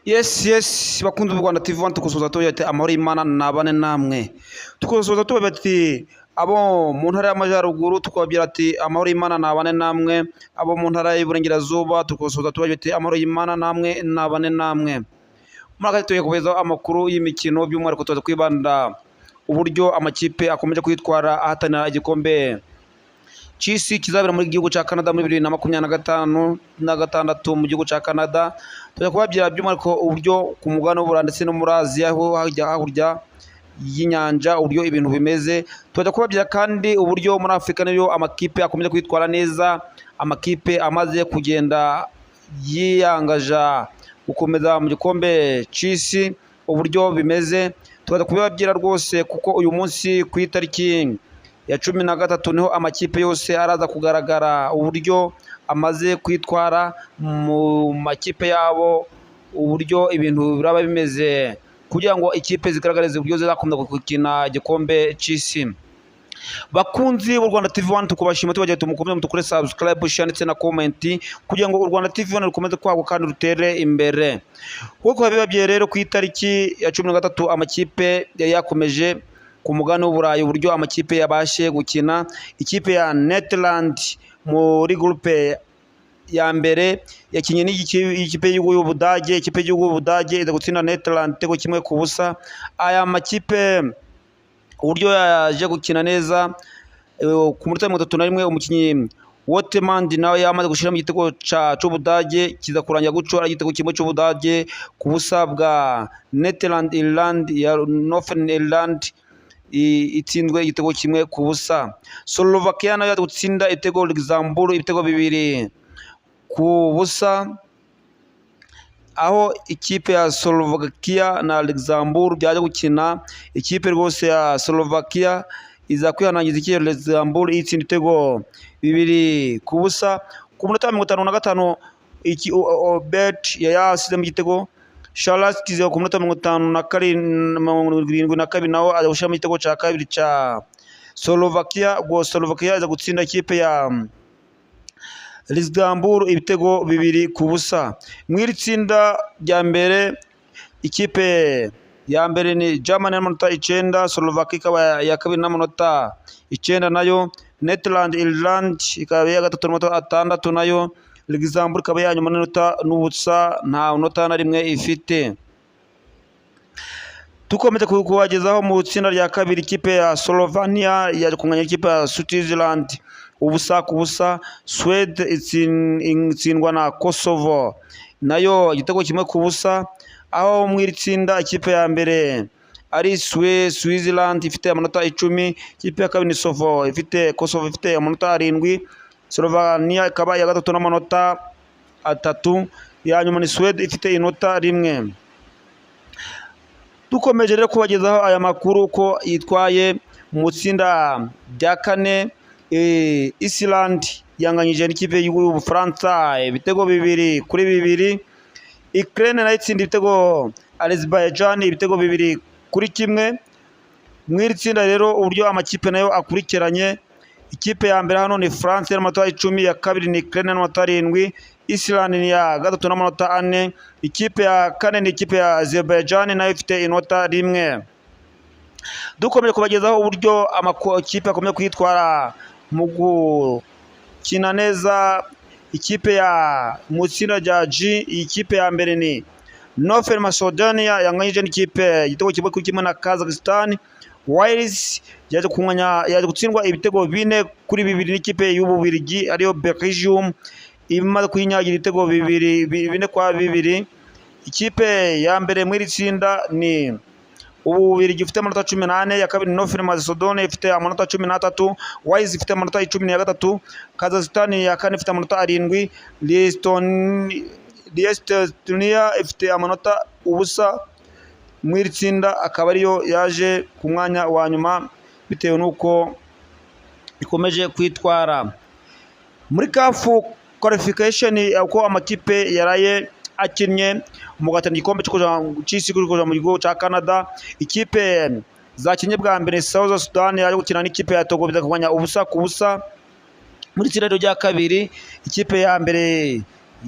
Yes bakunze u Rwanda TV 1 tukusoza tuyate amahoro y'Imana nabane namwe. Tukusoza tubati abo mu ntara y'Amajyaruguru tukababwira ati amahoro y'Imana nabane namwe, abo mu ntara y'Iburengerazuba tukusoza tubati amahoro y'Imana namwe nabane namwe. Mwaka tuye kubeza amakuru y'imikino by'umwihariko tuza kwibanda uburyo amakipe akomeje kwitwara ahatanira igikombe Chisi kizabera muri gihugu ca Canada muri 2025 na gatandatu mu gihugu ca Canada. Tujya kubabwira by'umwihariko uburyo ku mugabane w'Uburayi ndetse no muri Aziya aho hajya y'inyanja uburyo ibintu bimeze. Tujya kubabwira kandi uburyo muri Afrika niyo amakipe akomeje kwitwara neza, amakipe amaze kugenda yiyangaja gukomeza mu gikombe Chisi uburyo bimeze. Tujya kubabwira rwose kuko uyu munsi ku itariki ya 13 niho amakipe yose araza kugaragara uburyo amaze kwitwara mu makipe yabo, uburyo ibintu biraba bimeze kugira ngo ikipe zigaragarize uburyo zizakomeza gukina igikombe Chisi. Bakunzi b'u Rwanda TV 1 tukubashima tubagiye tumukomeze mutukore subscribe share ndetse na comment kugira ngo u Rwanda TV 1 rukomeze kwaguka kandi rutere imbere. Kuko babibabye rero ku itariki ya 13 amakipe yakomeje ku mugabane w'Uburayi uburyo amakipe yabashe gukina. Ikipe ya Netherland muri groupe ya mbere yakinye n'ikipe y'Ubudage, ikipe y'Ubudage iza gutsinda Netherland tego kimwe ku busa. Aya makipe uburyo yaje gukina neza ku munota 31 umukinyi Wotemand nawe yamaze gushira mu gitego c'Ubudage kiza kurangira guco ari igitego kimwe c'Ubudage ku busa bwa Netherland Ireland ya Northern Ireland itsindwe igitego kimwe ku busa. Slovakia nayo yatsinda itego Luxembourg ibitego bibiri ku busa, aho ikipe ya Slovakia na Luxembourg byaje gukina. Ikipe rwose ya Slovakia iza kwihanangiza ikipe Luxembourg itsinda itego bibiri ku busa. Ku munota 55 Bet yasize mu gitego Charles Kize ku munota 52 naho aza gushira mu gitego ca kabiri ca Slovakia. Slovakia iza gutsinda ikipe ya Luxembourg ibitego bibiri ku busa. Mwiri tsinda rya mbere ikipe ya mbere ni Germany n'amanota 9, Slovakia ikaba ya kabiri n'amanota 9 nayo, Netherland Ireland ikaba ya gatatu n'amanota 6 nayo, Luxembourg ikaba ya nyuma n'inota n'ubusa nta nota na rimwe ifite. Tukomeze kubagezaho mu tsinda rya kabiri ikipe ya Slovenia yaje kunganya ikipe ya Switzerland ubusa ku busa. Sweden itsindwa na Kosovo nayo igitego kimwe ku busa, aho mwiri tsinda ikipe ya mbere ari Switzerland ifite amanota 10, ikipe ya kabiri ni Kosovo ifite amanota 7, Slovenia ikaba ya gatatu n'amanota 3, ya nyuma ni Sweden ifite inota 1. Dukomeje rero kubagezaho aya makuru ko yitwaye mu tsinda rya kane. Iceland yanganyije n'ikipe y'Ubufaransa ibitego 2-2. Ukraine nayo itsinda ibitego Azerbaijan ibitego 2-1. Mwiri tsinda rero uburyo amakipe nayo akurikiranye, ikipe ya mbere hano ni France n'amanota 10, ya kabiri ni Ukraine n'amanota 7, Iceland ni ya gatatu n'amanota 4, ikipe ya kane ni ikipe ya Azerbaijan nayo ifite inota 1. Dukomeje kubagezaho uburyo amakipe akomeye kwitwara mu gukina neza. Ikipe ya mutsinda rya G, ikipe ya mbere ni Northern Macedonia yanganyije n'ikipe igitego kimwe kuri kimwe na Kazakhstan. Wales yaje gutsindwa ibitego 4-2 n'ikipe y'Ububiligi ariyo Belgium imaze kwinyagira ibitego 4-2. Ikipe ya mbere muri tsinda ni Ububiligi ifite amanota 18, ya kabiri Northern Macedonia ifite amanota 13, Wales ifite amanota 13, Kazakhstan ya kane ifite amanota 7, Estonia ifite amanota ubusa. Mwiri tsinda akaba ariyo yaje ku mwanya wa nyuma bitewe nuko ikomeje kwitwara muri CAF qualification, uko amakipe yaraye akinnye mu gatanga igikombe Chisi kuja mu gihugu ca Canada. Ikipe zakinye bwa mbere South Sudan yaje gukina n'ikipe ya Togo bidakuganya ubusa ku busa. Muri tsinda rya kabiri ikipe ya mbere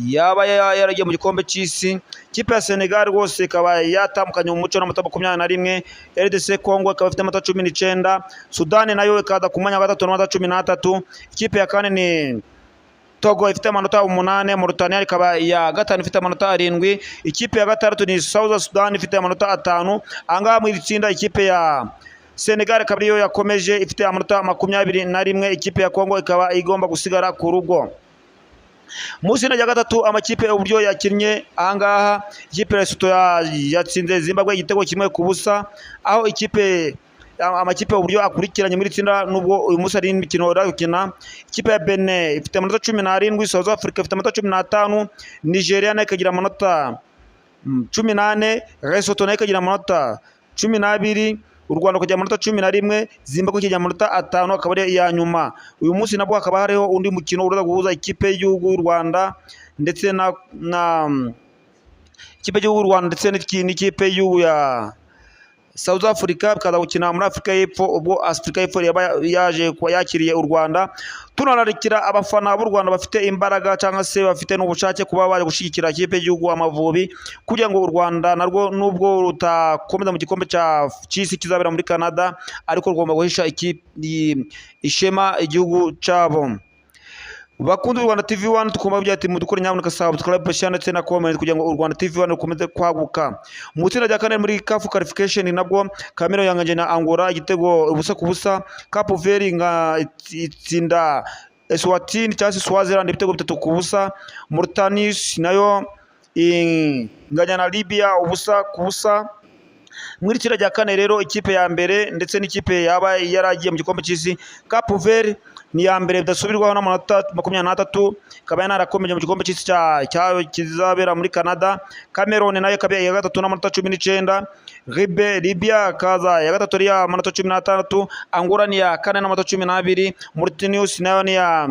yaba yaragiye mu gikombe cy'isi. Ikipe ya Senegal rwose ikaba yatambukanye mu muco n'amanota 21, RDC Congo ikaba ifite amanota 19, Sudani nayo ikaza ku mwanya wa gatatu n'amanota 13. Ikipe ya kane ni Togo ifite amanota 8, Mauritania ikaba ya gatanu ifite amanota 7. Ikipe ya gatandatu ni South Sudan ifite amanota 5. Angaha mu itsinda ikipe ya Senegal ikaba ariyo yakomeje ifite amanota 21. Ikipe ya Congo ikaba igomba gusigara ku rugo. Mu itsinda rya gatatu amakipe uburyo yakinnye, ahangaha ikipe ya Lesotho yatsinze Zimbabwe igitego 1-0, aho amakipe uburyo akurikiranye muri tsinda nubwo uyu munsi ari imikino irakina. Ikipe ya Benin ifite amanota 17, South Africa ifite amanota 15, Nigeria nayo ikagira amanota 18, Lesotho nayo ikagira amanota 12, u Rwanda kugira amanota 11, Zimbabwe kugira amanota 5 akaba ari iya nyuma. Uyu munsi nabwo hakaba hariho undi mukino uraza guhuza ikipe y'igihugu y'u Rwanda ndetse ikipe y'igihugu y'u Rwanda ndetse n'ikipe y'igihugu ya South Africa bikaza gukina muri Afrika y'Epfo, ubwo Afrika y'Epfo yaje kuba yakiriye u Rwanda. Tunararikira abafana b'u Rwanda bafite imbaraga cyangwa se bafite n'ubushake kuba bari gushyigikira ikipe y'igihugu Amavubi, kugira ngo u Rwanda narwo nubwo rutakomeza mu gikombe cy'isi kizabera muri Canada, ariko rugomba guhisha ishema igihugu cyabo. Bakunze Rwanda TV1 tukumva byati mudukore nyamuneka subscribe share ndetse na comment kugira ngo u Rwanda TV1 rukomeze kwaguka. Mu itsinda rya kane muri CAF qualification nabwo Cameroon yanganje na Angola igitego ubusa ku busa. Cape Verde itsinda Eswatini cyangwa Swaziland ibitego 3 ku busa. Mauritania nayo inganya na Libya ubusa ku busa. Muri itsinda rya kane rero ikipe ya mbere ndetse n'ikipe yaba yaragiye mu gikombe cy'isi, Cape Verde ni ya mbere bidasubirwaho n'amanota 23, ikaba yanarakomeje mu gikombe cy'isi kizabera muri Canada. Cameroon nayo ikaba ya gatatu n'amanota 19, Libya kaza ya gatatu ari amanota 16, Angola ni ya kane n'amanota 12, Mauritania nayo ni ya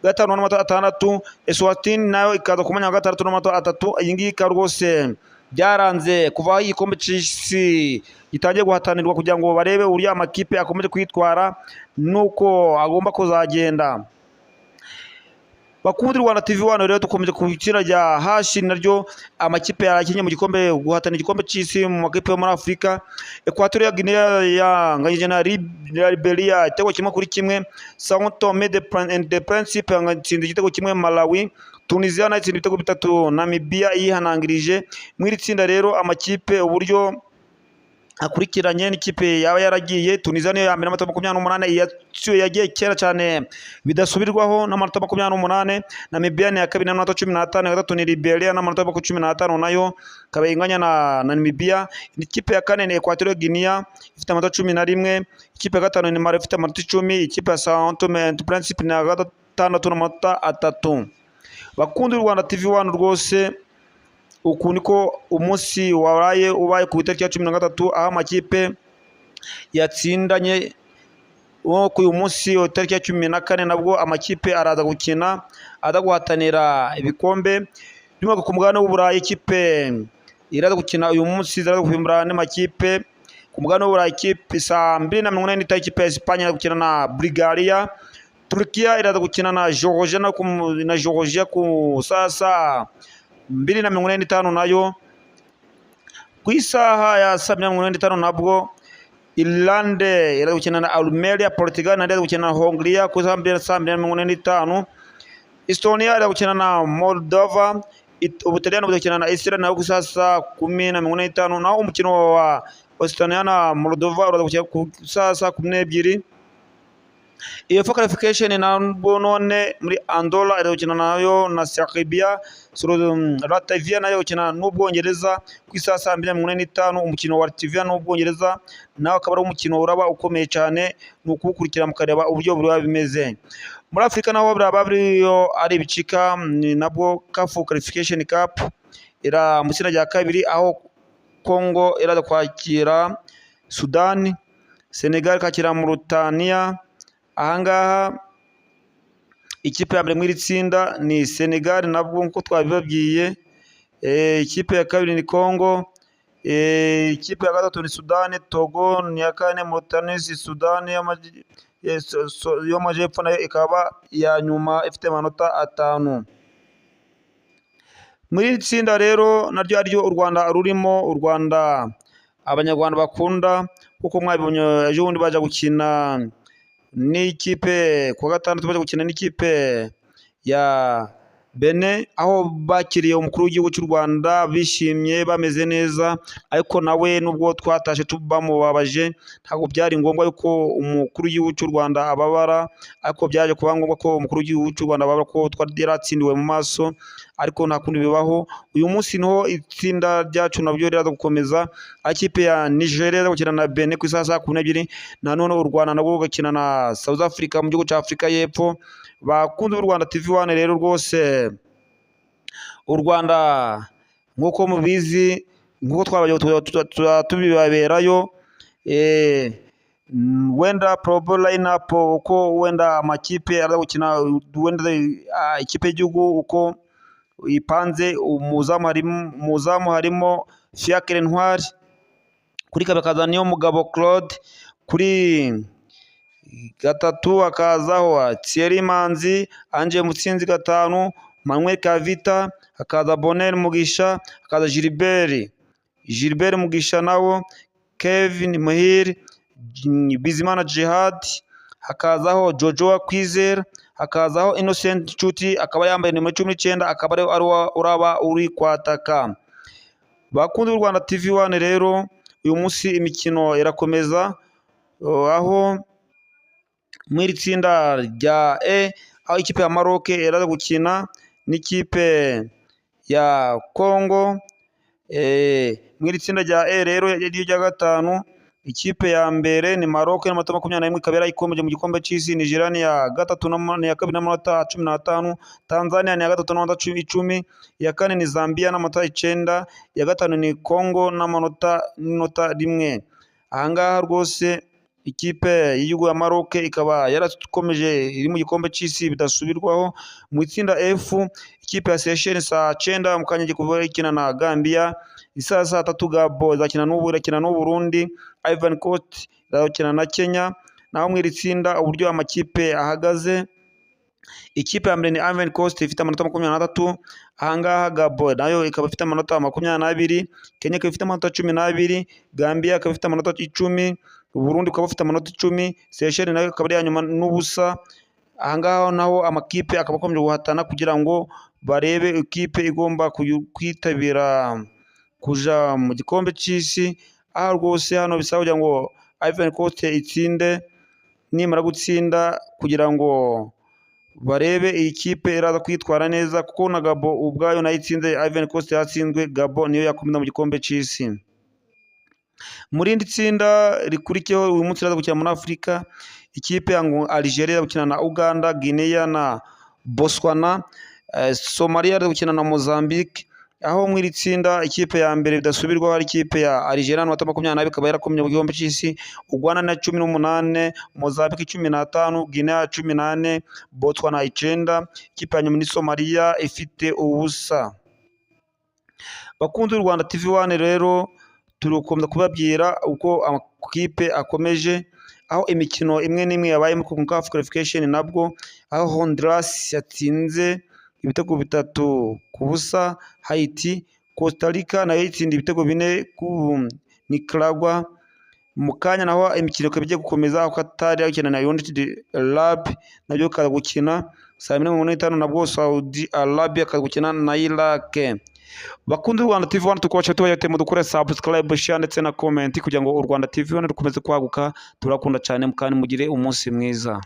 gatanu n'amanota 6, Eswatini nayo ikaza ku mwanya wa gatandatu n'amanota 3. Iyi ngiyi rwose byaranze kuva igikombe cy'isi gitangiye guhatanirwa kugira ngo barebe uriya amakipe akomeje kwitwara nuko agomba kuzagenda. Bakunze Rwanda TV1 rero dukomeje ku itsinda rya hashi naryo amakipe yarakinye mu gikombe guhatana igikombe cy'isi mu makipe yo muri Afrika. Equatorial Guinea yanganyije na Liberia igitego 1-1, Sao Tome de Principe yatsinze igitego 1 Malawi, Tunisia nayo itsinda ibitego 3 Namibia yihanangirije. Muri tsinda rero amakipe uburyo akurikiranye n'ikipe yaba yaragiye, Tunisia niyo ya mbere n'amanota 28 yagiye kera cyane bidasubirwaho n'amanota 28, Namibia ni ya kabiri n'amanota 15, ya gatatu ni Liberia n'amanota 15 nayo ikaba inganya na Namibia. Ikipe ya kane ni Equatorial Guinea ifite amanota 11, ikipe ya gatanu ni Mali ifite amanota 10, ikipe ya Sao Tome and Principe ni ya gatandatu n'amanota 3. Bakunze Rwanda TV1 rwose uku niko umunsi ubaye ku itariki ya 13, aho amakipe yatsindanye. Ku uyu munsi itariki ya 14 nabwo amakipe araza gukina guhatanira ibikombe by'umwaka ku mugabane w'Uburayi. Ikipe iraza gukina uyu munsi iraza guhimbura n'amakipe ku mugabane w'Uburayi. Ikipe saa 2:40 ikipe ya Espagne iraza gukina na Bulgaria. Turkiya iraza gukina na Georgia ku saa 2:45 nayo. Ku isaha ya 2:45 nabwo Irlande iraza gukina na Armenia, Portugal nayo iraza gukina na Hungary ku saa 2:45, Estonia iraza gukina na Moldova, Ubutaliyani buzakina na Israel nayo ku saa 10:45, naho umukino wa Estonia na Moldova uraza gukina ku saa 12. UEFA qualification none muri Andorra iraza gukina nayo na Serbia, Latvia nayo gukina n'Ubwongereza ku saa 2:45. Umukino wa Latvia n'Ubwongereza nawe akaba ari umukino uraba ukomeye cyane, nuko ukurikira mukareba uburyo buri bimeze. Muri Afrika naho bariyo ari ibicika nabwo CAF qualification cup ira mu itsinda rya kabiri, aho Congo iraza kwakira Sudan, Senegal kakira Mauritania. Ahangaha ikipe ya mbere muri tsinda ni Senegal nabwo nko twabibabwiye, ikipe ya kabiri ni Congo, ikipe ya gatatu ni Sudan, Togo ni ya kane, Mauritania, Sudan y'amajyepfo nayo ikaba ya nyuma ifite amanota 5. muri iri tsinda rero naryo ariryo u Rwanda rurimo, u Rwanda abanyarwanda bakunda, kuko mwabibonye ejo bundi baje gukina n'ikipe kuwa gatandatu, baje gukina n'ikipe ya Benin, aho bakiriye umukuru w'igihugu cy'u Rwanda bishimye bameze neza, ariko nawe nubwo twatashe bamubabaje ntabwo byari ngombwa yuko umukuru w'igihugu cy'u Rwanda ababara, ariko byaje kuba ngombwa ko umukuru w'igihugu cy'u Rwanda ababara ko twari yaratsindiwe mu maso, ariko nta kundi bibaho. Uyu munsi niho itsinda ryacu nabyo riraza gukomeza, ikipe ya Nigeria iraza gukina na Benin ku isaha 12:00, nanone u Rwanda nabwo rugakina na South Africa mu gihugu cya Afurika y'Epfo. Bakunze u Rwanda TV1 rero rwose, u Rwanda nk'uko mubizi, nk'uko tubibaberayo, wenda probable lineup uko wenda amakipe araza gukina, wenda ikipe y'igihugu uko ipanze, umuzamu harimo Fiacre Ntwari, kuri kabiri hakaza Niyomugabo Claude, kuri gatatu hakazaho Thierry Manzi, Ange Mutsinzi gatanu, Manuel Kavita, hakaza Bonner Mugisha, hakaza Gilbert Mugisha nawo, Kevin Muhire, Bizimana Jihad, hakazaho Jojoa Kwizera, hakazaho Innocent Nshuti akaba yambaye nimero 19, akaba uraba uri kwataka. Bakunze u Rwanda TV1 rero, uyu munsi imikino irakomeza, aho muri tsinda rya aho ikipe ya Maroc iraza gukina n'ikipe ya Congo. Muri tsinda rya rero rya gatanu, ikipe ya mbere ni Maroc n'amanota 21, ikaba yarayikomeje mu gikombe cy'isi. Nigeria ni ya gatatu ya kabiri n'amanota 15, Tanzania ni ya gatatu n'amanota 10, iya kane ni Zambia n'amanota 9, iya gatanu ni Congo n'inota 1. Ahangaha rwose ikipe y'igihugu ya Maroc ikaba yarakomeje iri mu gikombe cy'isi bidasubirwaho. Mu itsinda F, ikipe ya Seychelles saa 9 mu kanya gikuba ikina na Gambia, isaha 3 Gabon izakina n'u Burundi, Ivory Coast izakina na Kenya. Naho mu iri tsinda uburyo amakipe ahagaze, ikipe ya mbere ni Ivory Coast ifite amanota 23, ahangaha Gabon nayo ikaba ifite amanota 22, Kenya ikaba ifite amanota 12, Gambia ikaba ifite amanota 10, Burundi ukaba ufite amanota 10, Seychelles nayo ikaba ari yanyuma n'ubusa. Ahangaha naho amakipe akaba akomeje guhatana kugira ngo barebe ikipe igomba kwitabira kuja mu gikombe cy'isi. Aha rwose hano bisaba kugira ngo Ivory Coast itsinde, nimara gutsinda kugira ngo barebe iyi kipe iraza kwitwara neza, kuko na Gabon ubwayo nayo itsinze Ivory Coast yatsinzwe, Gabon niyo yakomeza mu gikombe cy'isi. Muri indi tsinda rikurikiyeho uyu munsi iraza gukina muri Afurika, ikipe ya Algeria gukina na Uganda, Guinea na Botswana, Somalia iraza gukina na Mozambique. Aho muri iri tsinda ikipe ya mbere bidasubirwaho ari ikipe ya Algeria n'amanota 20, ikaba yarakomye mu gikombe cy'isi, Uganda na 18, Mozambique 15, Guinea 18, Botswana 9, ikipe ya nyuma ni Somalia ifite ubusa. Bakunze u Rwanda TV1 rero, turukomeza kubabwira uko amakipe akomeje, aho imikino imwe n'imwe yabaye mu CONCACAF qualification nabwo, aho Honduras yatsinze ibitego 3 ku busa Haiti, Costa Rica nayo yitsinda ibitego 4 ku Nicaragua. Mu kanya naho imikino igiye gukomeza, aho Qatar yakina na United Arab nabyo kaza gukina saa 4:50, nabwo Saudi Arabia kaza gukina na Iraq. Bakunze u Rwanda TV1 tukoche tubayatemo dukore subscribe, share ndetse na comment kugira ngo u Rwanda TV1 rukomeze kwaguka. Turakunda cyane, mukani mugire umunsi mwiza.